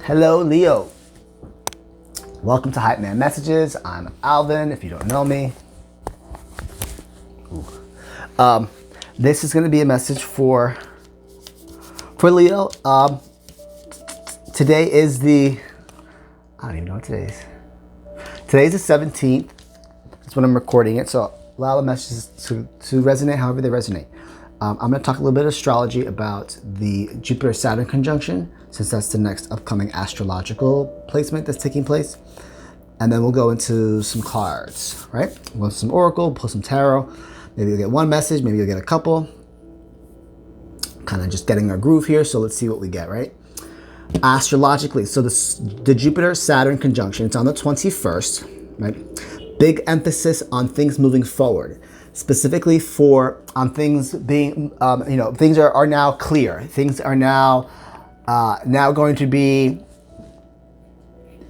Hello, Leo. Welcome to Hype Man Messages. I'm Alvin, if you don't know me. This is going to be a message for Leo. Today is I don't even know what today is. Today's the 17th. That's when I'm recording it, so allow the messages to resonate however they resonate. I'm going to talk a little bit of astrology about the Jupiter-Saturn conjunction, since that's the next upcoming astrological placement that's taking place. And then we'll go into some cards, right? We'll have some oracle, pull some tarot. Maybe you'll get one message, maybe you'll get a couple. Kind of just getting our groove here, so let's see what we get, right? Astrologically, so the Jupiter-Saturn conjunction, it's on the 21st, right? Big emphasis on things moving forward. Specifically on things being, things are now clear. Things are now going to be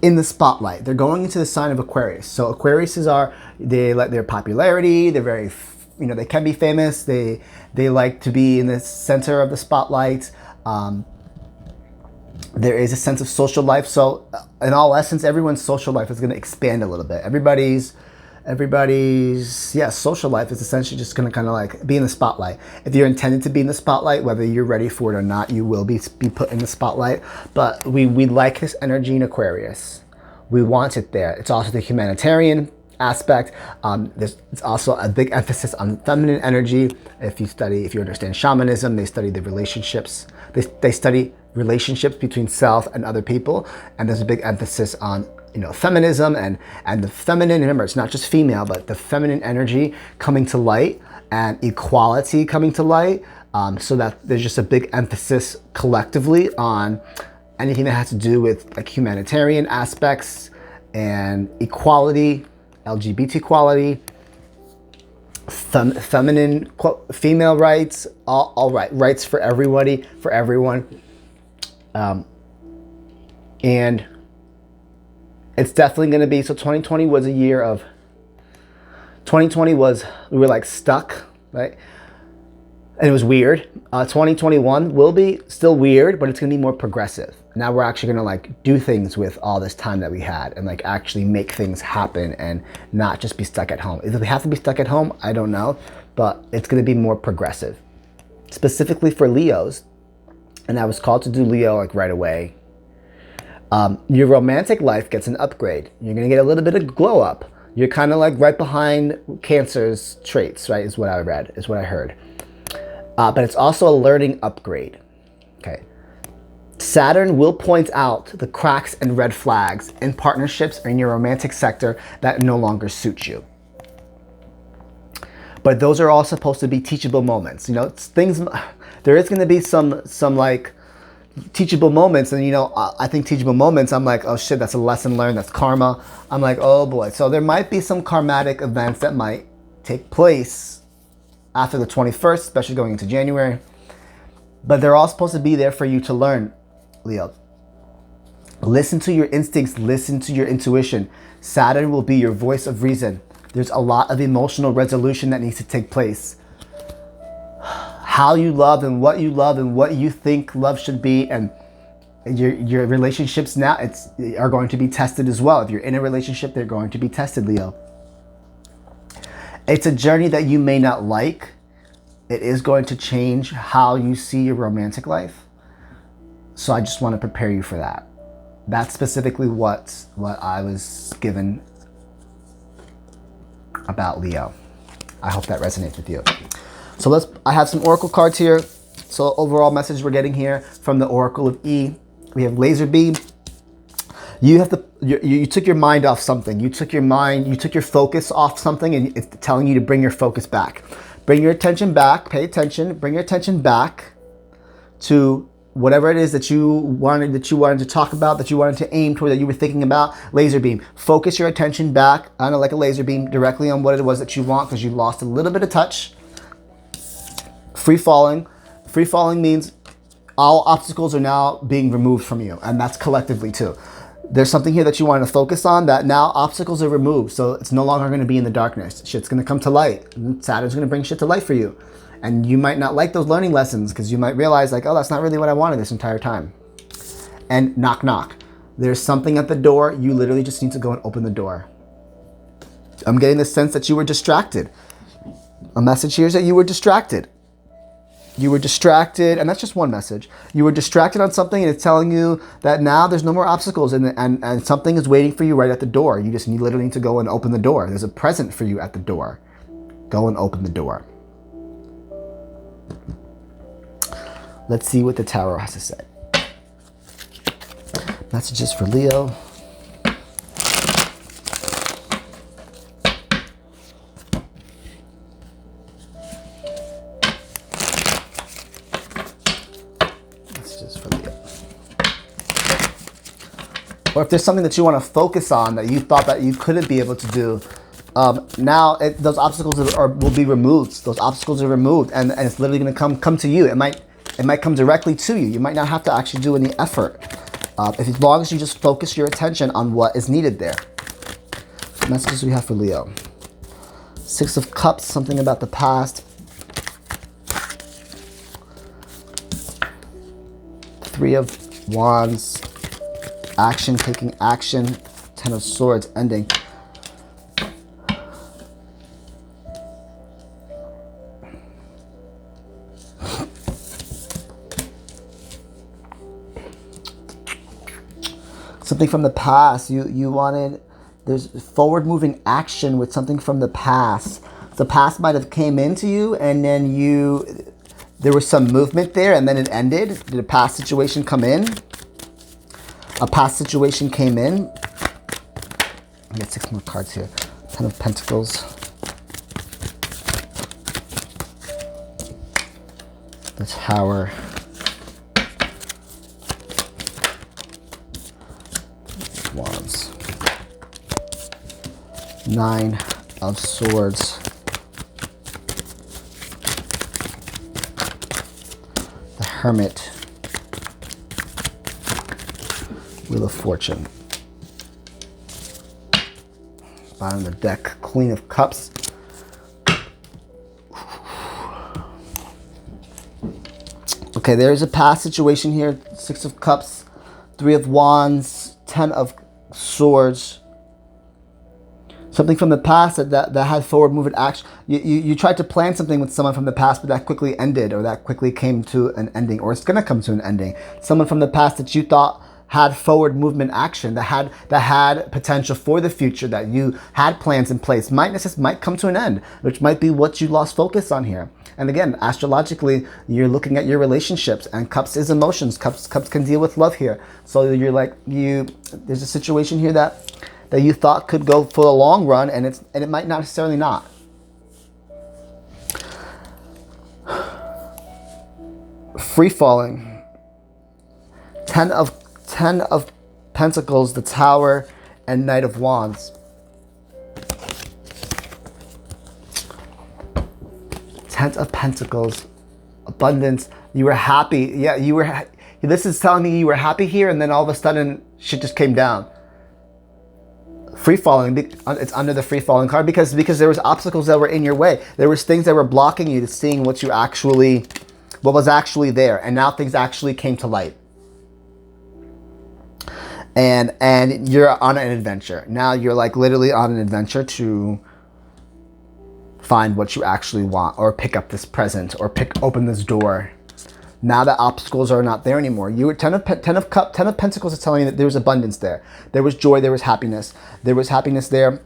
in the spotlight. They're going into the sign of Aquarius. So Aquariuses they like their popularity. They're very, they can be famous. They like to be in the center of the spotlight. There is a sense of social life. So in all essence, everyone's social life is going to expand a little bit. Everybody's social life is essentially just going to kind of like be in the spotlight. If you're intended to be in the spotlight, whether you're ready for it or not, you will be put in the spotlight. But we like this energy in Aquarius. We want it there. It's also the humanitarian aspect. It's also a big emphasis on feminine energy. If you understand shamanism, they study the relationships. They study relationships between self and other people, and there's a big emphasis on feminism and the feminine. Remember, it's not just female, but the feminine energy coming to light and equality coming to light. So that there's just a big emphasis collectively on anything that has to do with like humanitarian aspects and equality, LGBT equality, feminine, female rights, all rights for everybody, for everyone. And it's definitely going to be, so 2020 was a year of, we were like stuck, right? And it was weird. 2021 will be still weird, but it's going to be more progressive. Now we're actually going to like do things with all this time that we had and like actually make things happen and not just be stuck at home. If we have to be stuck at home, I don't know, but it's going to be more progressive. Specifically for Leos, and I was called to do Leo like right away. Your romantic life gets an upgrade. You're going to get a little bit of glow up. You're kind of like right behind Cancer's traits, right? Is what I read, is what I heard. But it's also a learning upgrade. Okay. Saturn will point out the cracks and red flags in partnerships or in your romantic sector that no longer suit you. But those are all supposed to be teachable moments. There is going to be some like teachable moments, and I think teachable moments, I'm like, oh shit, that's a lesson learned, that's karma. I'm like, oh boy. So there might be some karmatic events that might take place after the 21st, especially going into January. But they're all supposed to be there for you to learn, Leo. Listen to your instincts, listen to your intuition. Saturn will be your voice of reason. There's a lot of emotional resolution that needs to take place. How you love and what you think love should be, and your relationships now are going to be tested as well. If you're in a relationship, they're going to be tested, Leo. It's a journey that you may not like. It is going to change how you see your romantic life. So I just want to prepare you for that. That's specifically what I was given about Leo. I hope that resonates with you. So I have some oracle cards here. So overall message we're getting here from the Oracle of E. We have laser beam. You took your mind off something. You took your focus off something, and it's telling you to bring your focus back. Bring your attention back, pay attention, bring your attention back to whatever it is that you wanted to talk about, that you wanted to aim toward, that you were thinking about. Laser beam. Focus your attention back, like a laser beam, directly on what it was that you want, because you lost a little bit of touch. Free falling. Free falling means all obstacles are now being removed from you, and that's collectively too. There's something here that you want to focus on, that now obstacles are removed, so it's no longer going to be in the darkness. Shit's going to come to light. Saturn's going to bring shit to light for you. And you might not like those learning lessons, because you might realize like, oh, that's not really what I wanted this entire time. And knock, knock. There's something at the door. You literally just need to go and open the door. I'm getting the sense that you were distracted. A message here is that you were distracted. You were distracted, and that's just one message. You were distracted on something, and it's telling you that now there's no more obstacles, and something is waiting for you right at the door. You just literally need to go and open the door. There's a present for you at the door. Go and open the door. Let's see what the tarot has to say. Messages for Leo. Or if there's something that you want to focus on that you thought that you couldn't be able to do, now those obstacles will be removed. Those obstacles are removed, and it's literally going to come to you. It might come directly to you. You might not have to actually do any effort, as long as you just focus your attention on what is needed there. What messages we have for Leo? Six of Cups, something about the past. Three of Wands. Action, taking action. Ten of Swords, ending. Something from the past. You wanted, there's forward-moving action with something from the past. The past might have came into you, and then there was some movement there, and then it ended. Did a past situation come in? A past situation came in. I get 6 more cards here. Ten of Pentacles. The Tower. Wands. 9 of Swords. The Hermit. Wheel of Fortune. Bottom of the deck, Queen of Cups. Okay, there's a past situation here. 6 of Cups, 3 of Wands, 10 of Swords. Something from the past that had forward movement action. You tried to plan something with someone from the past, but that quickly ended, or that quickly came to an ending, or it's going to come to an ending. Someone from the past that you thought had forward movement action, that had potential for the future, that you had plans in place, might come to an end, which might be what you lost focus on here. And again, astrologically, you're looking at your relationships, and Cups is emotions. Cups can deal with love here. So there's a situation here that you thought could go for the long run, and it might not necessarily not. Free falling. 10 of Pentacles, the Tower, and Knight of Wands. 10 of Pentacles, abundance. You were happy. Yeah, you were. This is telling me you were happy here, and then all of a sudden, shit just came down. Free falling. It's under the free falling card because there was obstacles that were in your way. There was things that were blocking you to seeing what was actually there, and now things actually came to light. And you're on an adventure. Now you're like literally on an adventure to find what you actually want, or pick up this present, or open this door. Now that obstacles are not there anymore. You were 10 of Pentacles is telling you that there was abundance there. There was joy, there was happiness. There was happiness there.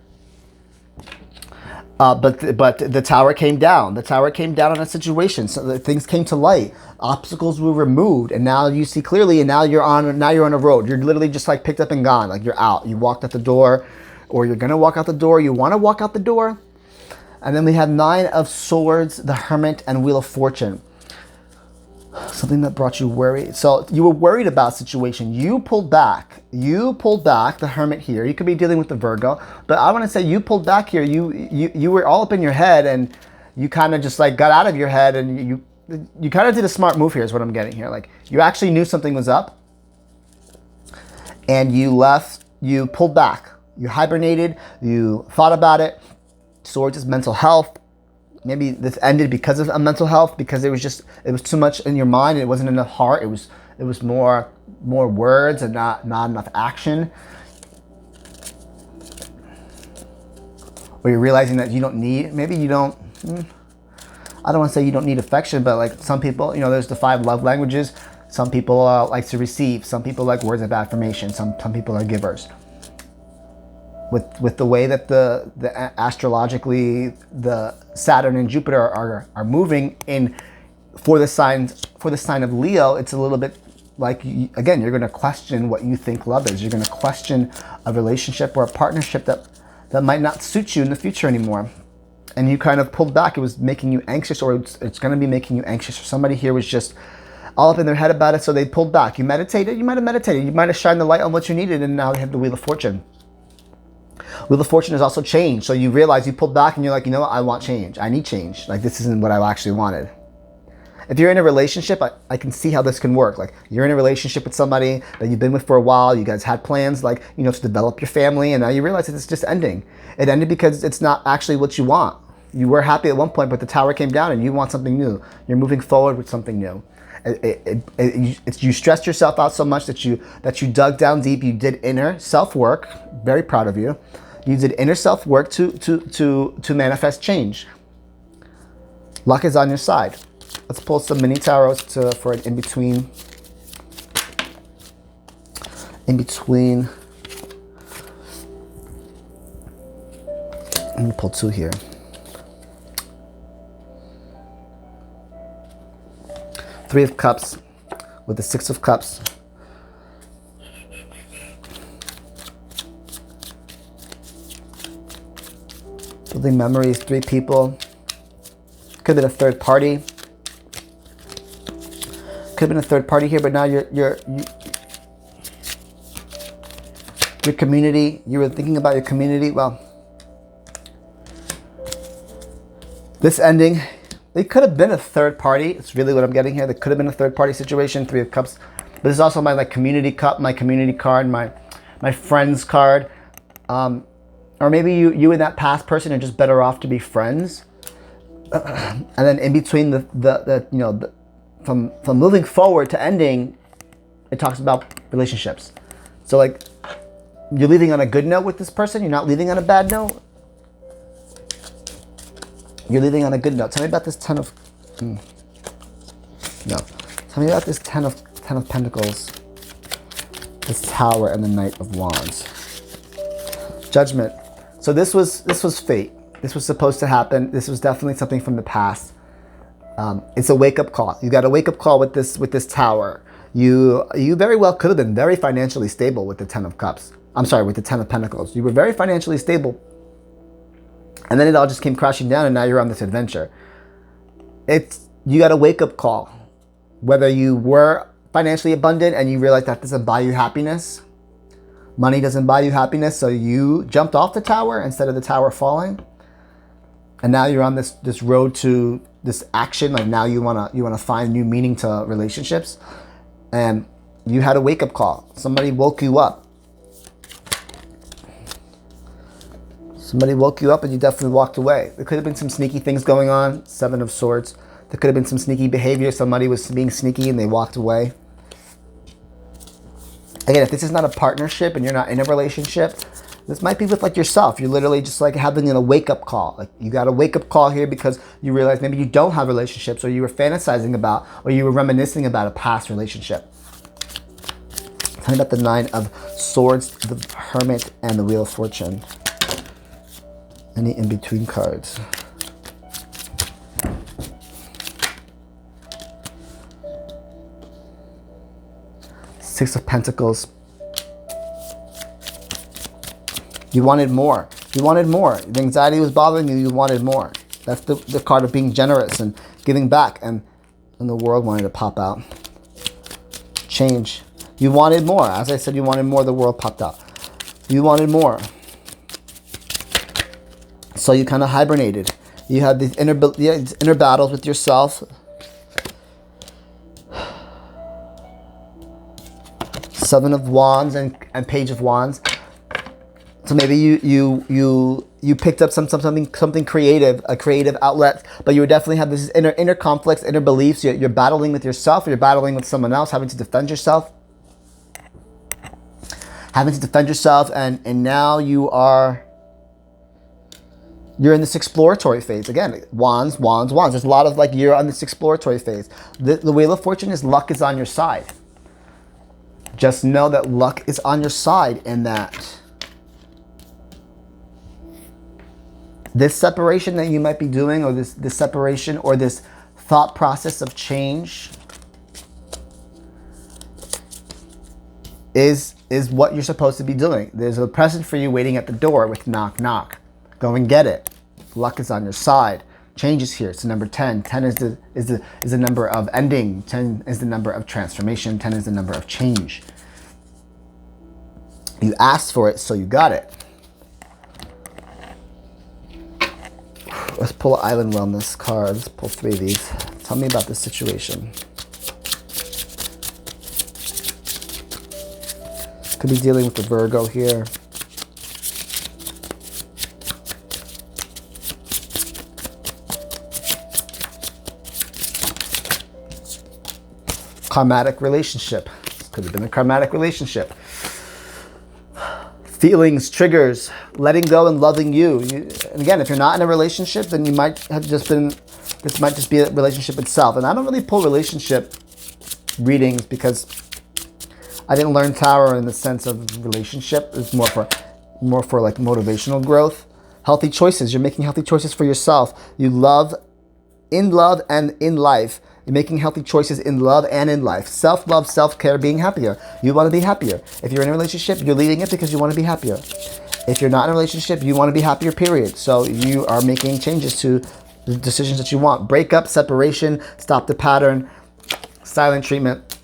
But the Tower came down. The Tower came down on a situation. So that things came to light. Obstacles were removed, and now you see clearly. And now you're on a road. You're literally just like picked up and gone. Like you're out. You walked out the door, or you're gonna walk out the door. You want to walk out the door. And then we have 9 of Swords, the Hermit, and Wheel of Fortune. Something that brought you worry. So you were worried about situation. You pulled back. The Hermit here. You could be dealing with the Virgo, but I want to say you pulled back here. You were all up in your head, and you kind of just like got out of your head, and you kind of did a smart move here is what I'm getting here. Like you actually knew something was up, and you pulled back. You hibernated. You thought about it. Swords is mental health. Maybe this ended because of mental health, because it was too much in your mind. It wasn't enough heart. It was more more words and not enough action. Or you're realizing that you don't need, maybe you don't, I don't want to say you don't need affection, but like some people, you know, there's the 5 love languages. Some people like to receive. Some people like words of affirmation. Some people are givers. With the way that the astrologically the Saturn and Jupiter are moving in for the sign of Leo, it's a little bit like, again, you're going to question what you think love is. You're going to question a relationship or a partnership that might not suit you in the future anymore. And you kind of pulled back. It was making you anxious, or it's going to be making you anxious. Or somebody here was just all up in their head about it, so they pulled back. You meditated. You might have meditated. You might have shined the light on what you needed, and now you have the Wheel of Fortune. Wheel of Fortune is also change. So you realize you pulled back, and you're like, you know what? I want change. I need change. Like, this isn't what I actually wanted. If you're in a relationship, I can see how this can work. Like, you're in a relationship with somebody that you've been with for a while. You guys had plans, like, you know, to develop your family, and now you realize that it's just ending. It ended because it's not actually what you want. You were happy at one point, but the tower came down, and you want something new. You're moving forward with something new. You stressed yourself out so much that you dug down deep. You did inner self work. Very proud of you. You did inner self work to manifest change. Luck is on your side. Let's pull some mini tarots for an in-between. Let me pull 2 here. Three of Cups with the 6 of Cups. Building memories, 3 people. Could have been a third party. Could have been a third party here, but now your community. You were thinking about your community. Well, this ending, it could have been a third party. It's really what I'm getting here. There could have been a third party situation. 3 of Cups. But this is also my community cup, my community card, my friends card. Or maybe you and that past person are just better off to be friends. And then in between from moving forward to ending, it talks about relationships. So like, you're leaving on a good note with this person. You're not leaving on a bad note. You're leaving on a good note. Tell me about this 10 of... No. Tell me about this 10 of Pentacles, this Tower, and the Knight of Wands. Judgment. So this was fate. This was supposed to happen. This was definitely something from the past. It's a wake-up call. You got a wake-up call with this Tower. You very well could have been very financially stable with the 10 of Cups. I'm sorry, with the 10 of Pentacles. You were very financially stable. And then it all just came crashing down, and now you're on this adventure. You got a wake-up call. Whether you were financially abundant and you realize that doesn't buy you happiness. Money doesn't buy you happiness, so you jumped off the tower instead of the tower falling. And now you're on this road to this action. Like, now you wanna find new meaning to relationships. And you had a wake-up call. Somebody woke you up. Somebody woke you up and you definitely walked away. There could have been some sneaky things going on. 7 of Swords. There could have been some sneaky behavior. Somebody was being sneaky and they walked away. Again, if this is not a partnership and you're not in a relationship, this might be with like yourself. You're literally just like having a wake-up call. Like, you got a wake-up call here because you realize maybe you don't have relationships, or you were fantasizing about, or you were reminiscing about a past relationship. Tell me about the 9 of Swords, the Hermit, and the Wheel of Fortune. Any in-between cards? Six of Pentacles. You wanted more. You wanted more. The anxiety was bothering you. You wanted more. That's the card of being generous and giving back. And the World wanted to pop out. Change. You wanted more. As I said, you wanted more. The World popped out. You wanted more. So you kind of hibernated. You had these inner battles with yourself. Seven of Wands and Page of Wands. So maybe you picked up something creative, a creative outlet, but you would definitely have this inner conflicts, inner beliefs. You're battling with yourself, or you're battling with someone else, having to defend yourself. having to defend yourself, and now you're in this exploratory phase. Again, wands, wands, wands. There's a lot of like, you're on this exploratory phase. The Wheel of Fortune is luck is on your side. Just know that luck is on your side, and that this separation that you might be doing, or this separation, or this thought process of change is what you're supposed to be doing. There's a present for you waiting at the door with knock, knock. Go and get it. Luck is on your side. Change is here. It's the number 10. 10 is the number of ending. 10 is the number of transformation. 10 is the number of change. You asked for it, so you got it. Let's pull an Island Wellness card. Let's pull 3 of these. Tell me about this situation. Could be dealing with the Virgo here. Karmatic relationship. This could have been a karmatic relationship. Feelings, triggers, letting go and loving you. And again, if you're not in a relationship, then you might have just been, this might just be a relationship itself. And I don't really pull relationship readings because I didn't learn tarot in the sense of relationship. It's more for like motivational growth. Healthy choices. You're making healthy choices for yourself. You love and in life. You're making healthy choices in love and in life. Self-love, self-care, being happier. You want to be happier. If you're in a relationship, you're leaving it because you want to be happier. If you're not in a relationship, you want to be happier, period. So you are making changes to the decisions that you want. Breakup, separation, stop the pattern, silent treatment.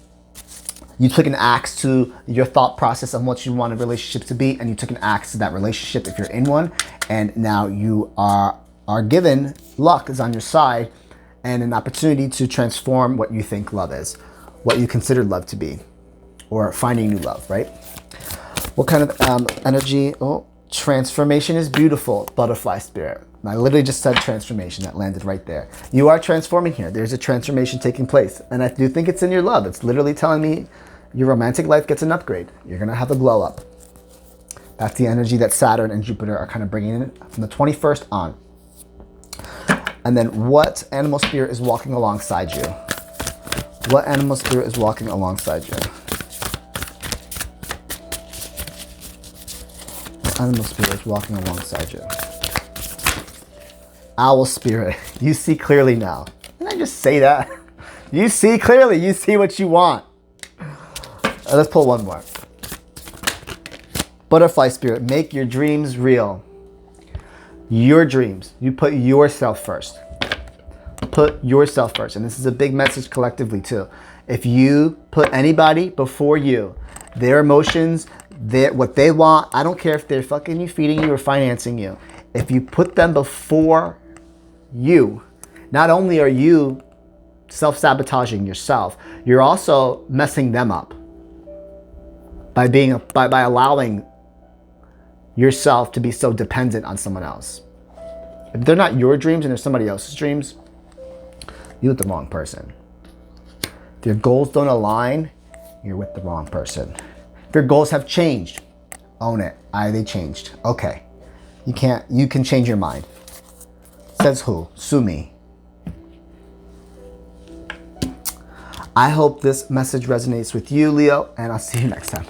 You took an axe to your thought process on what you want a relationship to be, and you took an axe to that relationship if you're in one, and now you are given, luck is on your side, and an opportunity to transform what you think love is, what you consider love to be, or finding new love, right? What kind of energy? Oh, transformation is beautiful, butterfly spirit. I literally just said transformation. That landed right there. You are transforming here. There's a transformation taking place. And I do think it's in your love. It's literally telling me your romantic life gets an upgrade. You're going to have a glow up. That's the energy that Saturn and Jupiter are kind of bringing in from the 21st on. And then what animal spirit is walking alongside you? What animal spirit is walking alongside you? What animal spirit is walking alongside you? Owl spirit. You see clearly now. Didn't I just say that? You see clearly. You see what you want. Let's pull one more. Butterfly spirit. Make your dreams real. Your dreams. You put yourself first. Put yourself first. And this is a big message collectively too. If you put anybody before you, their emotions, what they want, I don't care if they're fucking you, feeding you, or financing you. If you put them before you, not only are you self-sabotaging yourself, you're also messing them up by allowing yourself to be so dependent on someone else. If they're not your dreams and they're somebody else's dreams, you're with the wrong person. If your goals don't align, you're with the wrong person. If your goals have changed, own it. They changed. Okay. You can change your mind. Says who? Sue me. I hope this message resonates with you, Leo, and I'll see you next time.